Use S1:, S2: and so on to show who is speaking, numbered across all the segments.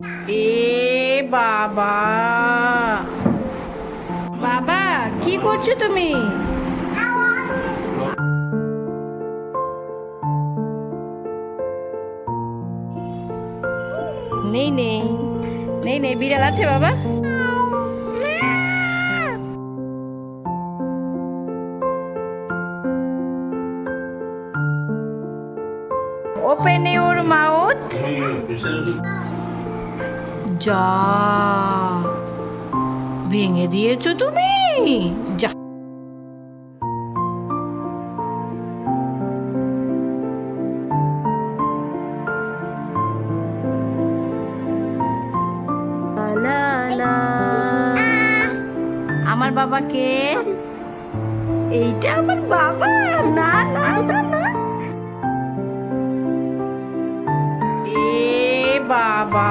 S1: এ বাবা, বাবা কি করছো তুমি? নেই নেই নেই নেই, বিড়াল আছে বাবা? Open your mouth. যা ভেঙে দিয়েছো তুমি, যা। লা লা। আমার বাবাকে, এইটা আমার বাবা। না না না না, এ বাবা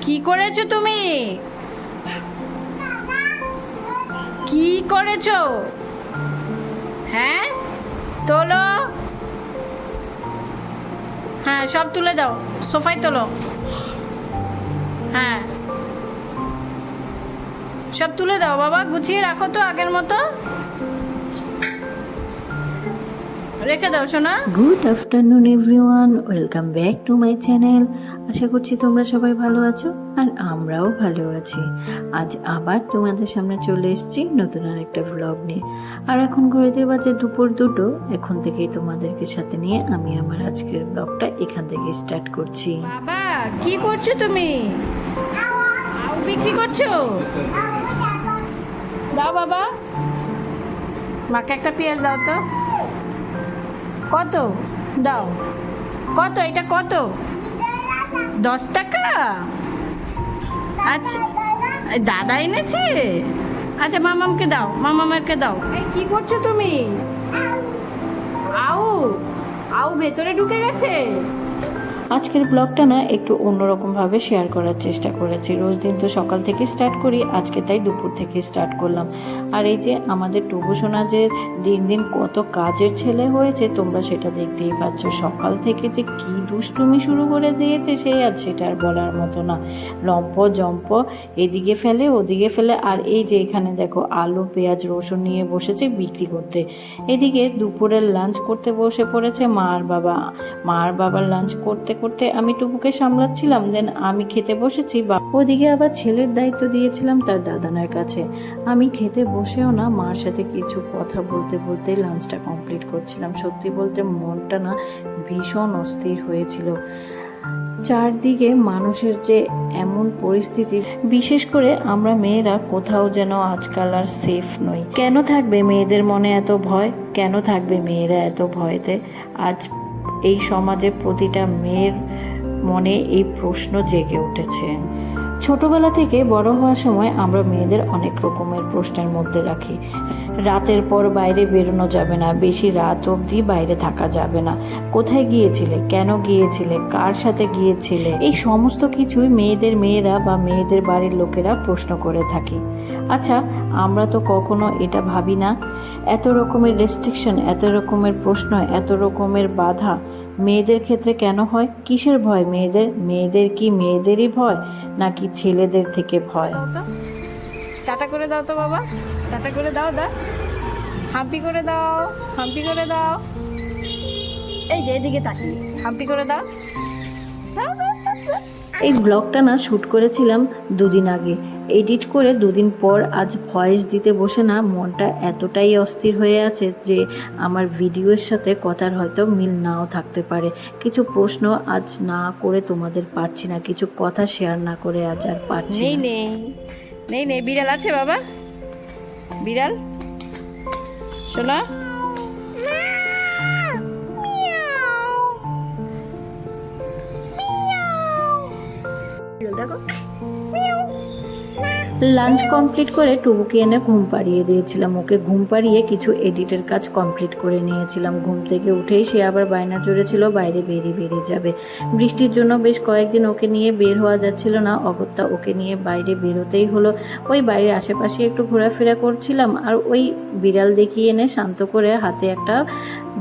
S1: কি করেছো তুমি? কি করেছো? হ্যাঁ তোলো, হ্যাঁ সব তুলে দাও, সোফায় তোলো। হ্যাঁ সব তুলে দাও বাবা, গুছিয়ে রাখো তো আগের মতো, রেখে দাও সোনা।
S2: Good afternoon everyone, welcome back to my channel. আশা করছি তোমরা সবাই ভালো আছো আর আমরাও ভালো আছি। আজ আবার তোমাদের সামনে চলে এসেছি নতুন আরেকটা ব্লগ নিয়ে। আর এখন ঘড়িতে বাজে দুপুর 2টো। এখন থেকেই তোমাদেরকে সাথে নিয়ে আমি আমার আজকের ব্লগটা এখান থেকে স্টার্ট করছি।
S1: বাবা কি করছো তুমি? আউ বিক্রি করছো? দাও বাবা, মাকে একটা পেঁয়াজ দাও তো। কত দাও? কত এটা, কত? 10 টাকা? আচ্ছা দাদা এনেছে। আচ্ছা মামামকে দাও, মামামাকে দাও। এই কি করছো তুমি? আউ আউ ভেতরে ঢুকে গেছে।
S2: আজকের ব্লগটা না একটু অন্যরকমভাবে শেয়ার করার চেষ্টা করেছি। রোজ দিন তো সকাল থেকে স্টার্ট করি, আজকে তাই দুপুর থেকে স্টার্ট করলাম। আর এই যে আমাদের টুবু সোনা যে দিন দিন কত কাজের ছেলে হয়েছে তোমরা সেটা দেখতেই পাচ্ছ। সকাল থেকে যে কি দুষ্টুমি শুরু করে দিয়েছে সে আর সেটা আর বলার মতো না। লম্প জম্প এদিকে ফেলে ওদিকে ফেলে। আর এই যে এখানে দেখো আলু পেঁয়াজ রসুন নিয়ে বসেছে বিক্রি করতে। এদিকে দুপুরের লাঞ্চ করতে বসে পড়েছে মা আর বাবা। মা আর বাবার লাঞ্চ করতে করতে আমি টুকুকে সামলাচ্ছিলাম, দেন আমি খেতে বসেছি। বা ওদিকে আবার ছেলের দায়িত্ব দিয়েছিলাম তার দাদানার কাছে। আমি খেতে বসেও না মার সাথে কিছু কথা বলতে বলতে লাঞ্চটা কমপ্লিট করছিলাম। সত্যি বলতে মনটা না ভীষণ অস্থির হয়েছিল। চারদিকে মানুষের যে এমন পরিস্থিতি, বিশেষ করে আমরা মেয়েরা কোথাও যেন আজকাল আর সেফ নই। কেন থাকবে মেয়েদের মনে এত ভয়? কেন থাকবে মেয়েরা এত ভয়তে? আজ এই সমাজে প্রতিটা মেয়ের মনে এই প্রশ্ন জেগে উঠেছে। ছোটবেলা থেকে বড় হওয়ার সময় আমরা মেয়েদের অনেক রকমের প্রশ্নের মধ্যে রাখি। রাতের পর বাইরে বেরোনো যাবে না, বেশি রাত অবধি বাইরে থাকা যাবে না, কোথায় গিয়েছিলে, কেন গিয়েছিলে, কার সাথে গিয়েছিলে, এই সমস্ত কিছুই মেয়েরা বা মেয়েদের বাড়ির লোকেরা প্রশ্ন করে থাকি। আচ্ছা আমরা তো কখনো এটা ভাবি না এত রকমের রেস্ট্রিকশন, এত রকমের প্রশ্ন, এত রকমের বাধা মেয়েদের ক্ষেত্রে কেন হয়? কিসের ভয় মেয়েদের? মেয়েদের কি মেয়েদেরই ভয় নাকি ছেলেদের থেকে ভয়?
S1: টাটা করে দাও তো বাবা, টাটা করে দাও, দাও হাম্পি করে দাও, হাম্পি করে দাও। এই যে এদিকে তাকিয়ে হাম্পি করে দাও, দাও, দাও, দাও, দাও।
S2: এই ব্লগটা না শ্যুট করেছিলাম 2 দিন আগে। এডিট করে 2 দিন পর আজ ভয়েস দিতে বসে না মনটা এতটাই অস্থির হয়ে আছে যে আমার ভিডিওর সাথে কথার হয়তো মিল নাও থাকতে পারে। কিছু প্রশ্ন আজ না করে তোমাদের পারছি না, কিছু কথা শেয়ার না করে আজ আর পারছি
S1: নেই
S2: না।
S1: নেই নেই নেই, বিড়াল আছে বাবা? বিড়াল শোনা, দেখো
S2: লাঞ্চ কমপ্লিট করে টুবুকে এনে ঘুম পাড়িয়ে দিয়েছিলাম। ওকে ঘুম পাড়িয়ে কিছু এডিটের কাজ কমপ্লিট করে নিয়েছিলাম। ঘুম থেকে উঠেই সে আবার বায়না জুড়েছিল বাইরে বেরিয়ে যাবে। বৃষ্টির জন্য বেশ কয়েকদিন ওকে নিয়ে বের হওয়া যাচ্ছিল না, অগত্যা ওকে নিয়ে বাইরে বেরোতেই হলো। ওই বাড়ির আশেপাশে একটু ঘোরাফেরা করছিলাম আর ওই বিড়াল দেখিয়ে এনে শান্ত করে হাতে একটা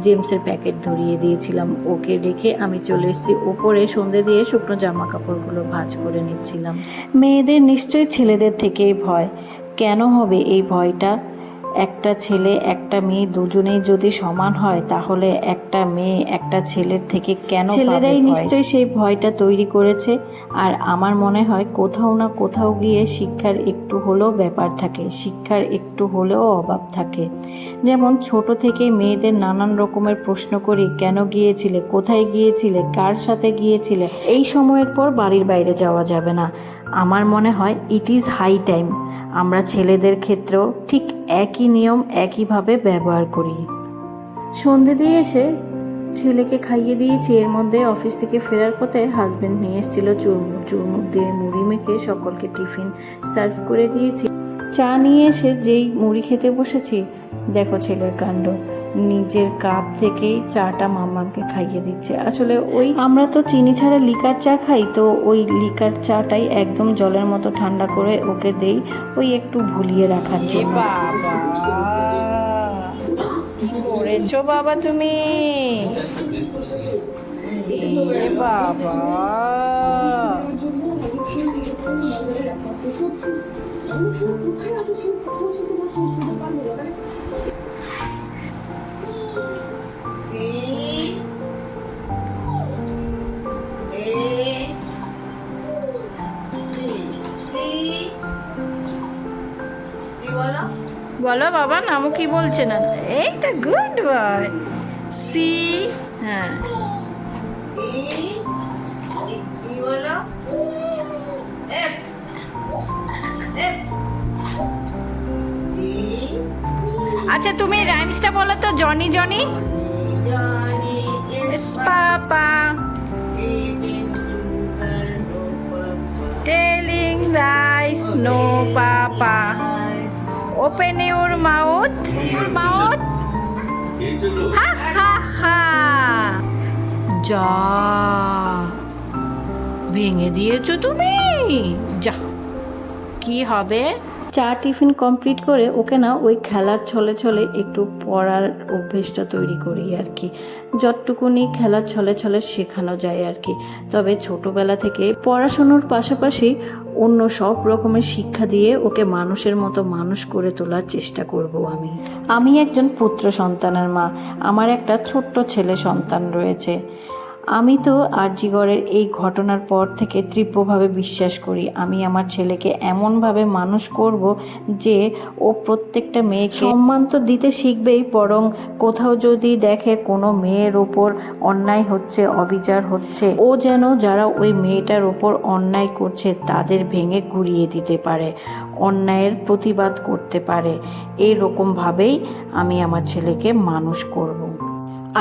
S2: জেমসের প্যাকেট ধরিয়ে দিয়েছিলাম। ওকে রেখে আমি চলে এসেছি ওপরে, সন্ধে দিয়ে শুকনো জামা কাপড়গুলো ভাঁজ করে নিচ্ছিলাম। মেয়েদের নিশ্চয়ই ছেলেদের থেকেই ভয়। কেন হবে এই ভয়টা? একটা ছেলে একটা মেয়ে দুজনেই যদি সমান হয়, তাহলে একটা মেয়ে একটা ছেলের থেকে কেন? ছেলেরাই নিশ্চয়ই সেই ভয়টা তৈরি করেছে। আর আমার মনে হয় কোথাও না কোথাও গিয়ে শিক্ষার একটু হলেও ব্যাপার থাকে, শিক্ষার একটু হলেও অভাব থাকে। যেমন ছোট থেকে মেয়েদের নানান রকমের প্রশ্ন করি, কেন গিয়েছিলে, কোথায় গিয়েছিলে, কার সাথে গিয়েছিলে, এই সময়ের পর বাড়ির বাইরে যাওয়া যাবে না। আমার মনে হয় ইট ইজ হাই টাইম আমরা ছেলেদের ক্ষেত্রেও ঠিক একই নিয়ম একইভাবে ব্যবহার করি। সন্ধে দিয়ে এসে ছেলেকে খাইয়ে দিয়েছি। এর মধ্যে অফিস থেকে ফেরার পথে হাজবেন্ড নিয়ে এসেছিল চুরমুর দিয়ে মুড়ি মেখে সকলকে টিফিন সার্ভ করে দিয়েছি। চা নিয়ে এসে যেই মুড়ি খেতে বসেছি, দেখো ছেলের কাণ্ড, নিজের কাপ থেকেই চাটা মাম্মাকে খাইয়ে দিচ্ছে। আসলে ওই আমরা তো চিনি ছাড়া লিকার চা খাই, তো ওই লিকার চাটাই একদম জলের মতো ঠান্ডা করে ওকে দেই, ওই একটু ভুলিয়ে রাখার জন্য।
S1: বাবা কি করেছো বাবা তুমি? এ বাবা বলো বাবা, নামও কি বলছে না? এই তো গুড বয়। সি, হ্যাঁ আচ্ছা তুমি রাইমসটা বলো তো। Johnny Johnny papa telling lies no papa open your mouth ha ha ha. যা ভেঙে দিয়েছো তুমি, যা কি হবে?
S2: চা টিফিন কমপ্লিট করে ওকে না ওই খেলার ছলে ছলে একটু পড়ার অভ্যেসটা তৈরি করি আর কি, যতটুকুনি খেলার ছলে ছলে শেখানো যায় আর কি। তবে ছোটবেলা থেকে পড়াশোনার পাশাপাশি অন্য সব রকমের শিক্ষা দিয়ে ওকে মানুষের মতো মানুষ করে তোলার চেষ্টা করব আমি একজন পুত্র সন্তানের মা, আমার একটা ছোট্ট ছেলে সন্তান রয়েছে। আমি তো আরজিগড়ের এই ঘটনার পর থেকে তীব্রভাবে বিশ্বাস করি আমি আমার ছেলেকে এমনভাবে মানুষ করব যে ও প্রত্যেকটা মেয়েকে সম্মান তো দিতে শিখবেই, বরং কোথাও যদি দেখে কোনো মেয়ের ওপর অন্যায় হচ্ছে, অবিচার হচ্ছে, ও যেন যারা ওই মেয়েটার ওপর অন্যায় করছে তাদের ভেঙে গুঁড়িয়ে দিতে পারে, অন্যায়ের প্রতিবাদ করতে পারে। এইরকমভাবেই আমি আমার ছেলেকে মানুষ করব।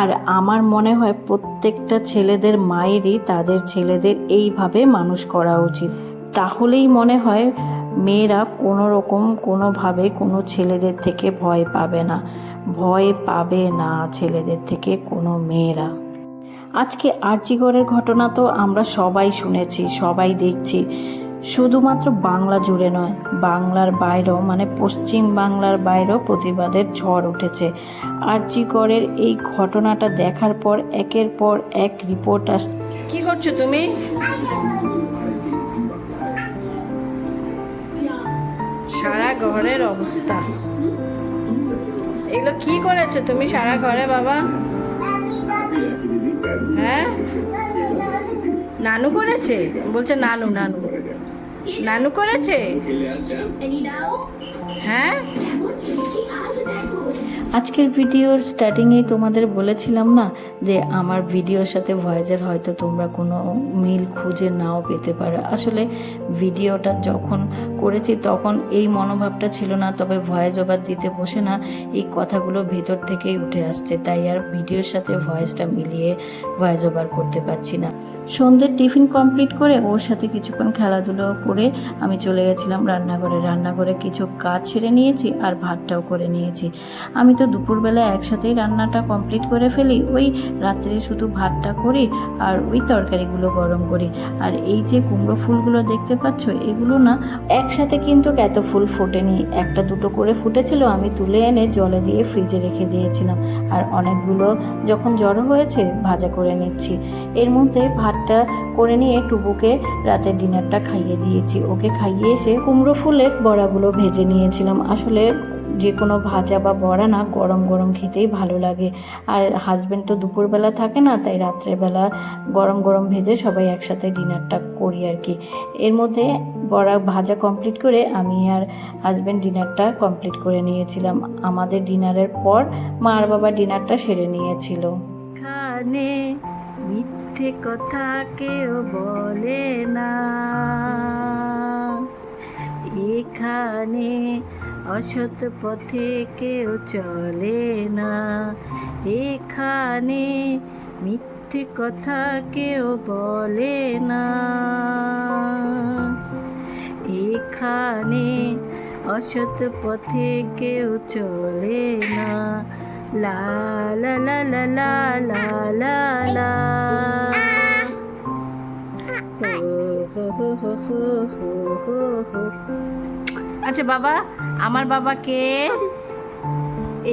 S2: আর আমার মনে হয় প্রত্যেকটা ছেলেদের মায়েরই তাদের ছেলেদের এইভাবে মানুষ করা উচিত। তাহলেই মনে হয় মেয়েরা কোনোভাবে কোনো ছেলেদের থেকে ভয় পাবে না ছেলেদের থেকে কোনো মেয়েরা। আজকে আরজিগড়ের ঘটনা তো আমরা সবাই শুনেছি, সবাই দেখছি। শুধুমাত্র বাংলা জুড়ে নয়, বাংলার বাইরেও মানে পশ্চিম বাংলার বাইরেও প্রতিবাদের ঝড় উঠেছে। আরজিগড়ের এই ঘটনাটা দেখার পর একের পর এক রিপোর্ট আসছে।
S1: কি করছো তুমি? সারা ঘরের অবস্থা, এগুলো কি করেছো তুমি সারা ঘরে বাবা? হ্যাঁ নানু করেছে, বলছে নানু নানু নানু করেছে। হ্যাঁ
S2: আজকের ভিডিওর স্টার্টিংয়েই তোমাদের বলেছিলাম না যে আমার ভিডিওর সাথে ভয়েসের হয়তো তোমরা কোনো মিল খুঁজে নাও পেতে পারো। আসলে ভিডিওটা যখন করেছি তখন এই মনোভাবটা ছিল না, তবে ভয়েস ওভার দিতে বসে না এই কথাগুলো ভেতর থেকেই উঠে আসছে, তাই আর ভিডিওর সাথে ভয়েসটা মিলিয়ে ভয়েস ওভার করতে পারছি না। সন্ধ্যের টিফিন কমপ্লিট করে ওর সাথে কিছুক্ষণ খেলাধুলো করে আমি চলে গেছিলাম রান্নাঘরে কিছু কাজ ছেড়ে নিয়েছি আর ভাতটাও করে নিয়েছি। আমি তো দুপুরবেলা একসাথেই রান্নাটা কমপ্লিট করে ফেলি, ওই রাত্রে শুধু ভাতটা করি আর ওই তরকারিগুলো গরম করি। আর এই যে কুমড়ো ফুলগুলো দেখতে পাচ্ছ, এগুলো না একসাথে কিন্তু এত ফুল ফোটেনি, একটা দুটো করে ফুটেছিল, আমি তুলে এনে জলে দিয়ে ফ্রিজে রেখে দিয়েছিলাম। আর অনেকগুলো যখন জড়ো হয়েছে ভাজা করে নিচ্ছি। এর মধ্যে ভাতটা করে নিয়ে টুবুকে রাতের ডিনারটা খাইয়ে দিয়েছি। ওকে খাইয়ে এসে কুমড়ো ফুলের বড়াগুলো ভেজে নিয়েছিলাম। আসলে যে কোনো ভাজা বা বড়া না গরম গরম খেতেই ভালো লাগে। আর হাজব্যান্ড তো দুপুরবেলা থাকে না, তাই রাত্রেবেলা গরম গরম ভেজে সবাই একসাথে ডিনারটা করি আর কি। এর মধ্যে বড়া ভাজা কমপ্লিট করে আমি আর হাজব্যান্ড ডিনারটা কমপ্লিট করে নিয়েছিলাম। আমাদের ডিনারের পর মা আর বাবা ডিনারটা সেরে নিয়েছিল।
S1: খানে মিথ্যে কথা কেউ বলে না, এখানে অসৎ পথে কেউ চলে না, এখানে মিথ্যে কথা কেউ বলে না, এখানে অসৎ পথে কেউ চলে না, লা লা লা লা লা লা লা লা, হো হো হো হো হো হো হো। আচ্ছা বাবা, আমার বাবা কে?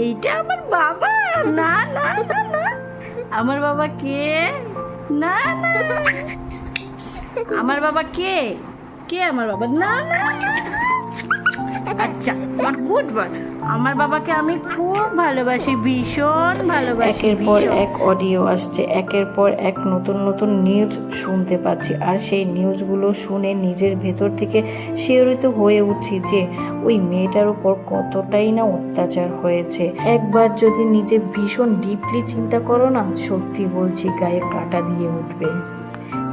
S1: এইটা আমার বাবা? না না না না, আমার বাবা কে? না না, আমার বাবা কে? কে আমার বাবা? না না, আচ্ছা আমার গুড বয়। আমার বাবাকে আমি খুব ভালোবাসি, ভীষণ ভালোবাসি।
S2: একের পর এক অডিও আসছে, একের পর এক নতুন নতুন নিউজ শুনতে পাচ্ছি। আর সেই নিউজগুলো শুনে নিজের ভেতর থেকে শিহরিত হয়ে উঠছি যে ওই মেয়েটার উপর কতটাই না অত্যাচার হয়েছে। একবার যদি নিজে ভীষণ ডিপলি চিন্তা করো না, সত্যি বলছি গায়ে কাঁটা দিয়ে উঠবে।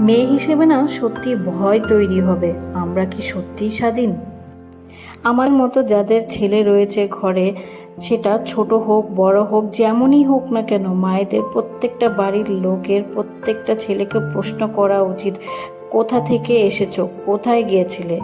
S2: মেয়ে হিসেবে না সত্যি ভয় তৈরি হবে, আমরা কি সত্যিই স্বাধীন? আমার মতো যাদের ছেলে রয়েছে ঘরে, সেটা ছোট হোক বড় হোক যেমনই হোক না কেন, মায়েদের প্রত্যেকটা বাড়ির লোকের প্রত্যেকটা ছেলেকে প্রশ্ন করা উচিত, কোথা থেকে এসেছো, কোথায় গিয়েছিলে।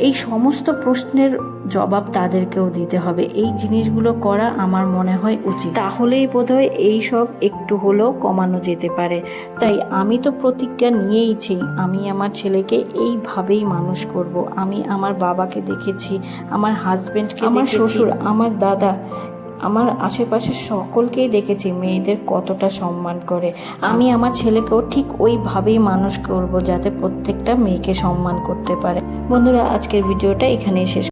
S2: এই সমস্ত প্রশ্নের জবাব তাদেরকেও দিতে হবে। এই জিনিসগুলো করা আমার মনে হয় উচিত, তাহলেই বোধহয় এই সব একটু হলেও কমানো যেতে পারে। তাই আমি তো প্রতিজ্ঞা নিয়েইছি, আমি আমার ছেলেকে এইভাবেই মানুষ করব। আমি আমার বাবাকে দেখেছি, আমার হাজবেন্ডকে, আমার শ্বশুর, আমার দাদা, আমার আশেপাশের সকলকেই দেখেছি মেয়েদের কতটা সম্মান করে। আমি আমার ছেলেকেও ঠিক ওইভাবেই মানুষ করব, যাতে প্রত্যেকটা মেয়েকে সম্মান করতে পারে। বন্ধুরা, আজকের ভিডিওটা এখানেই শেষ।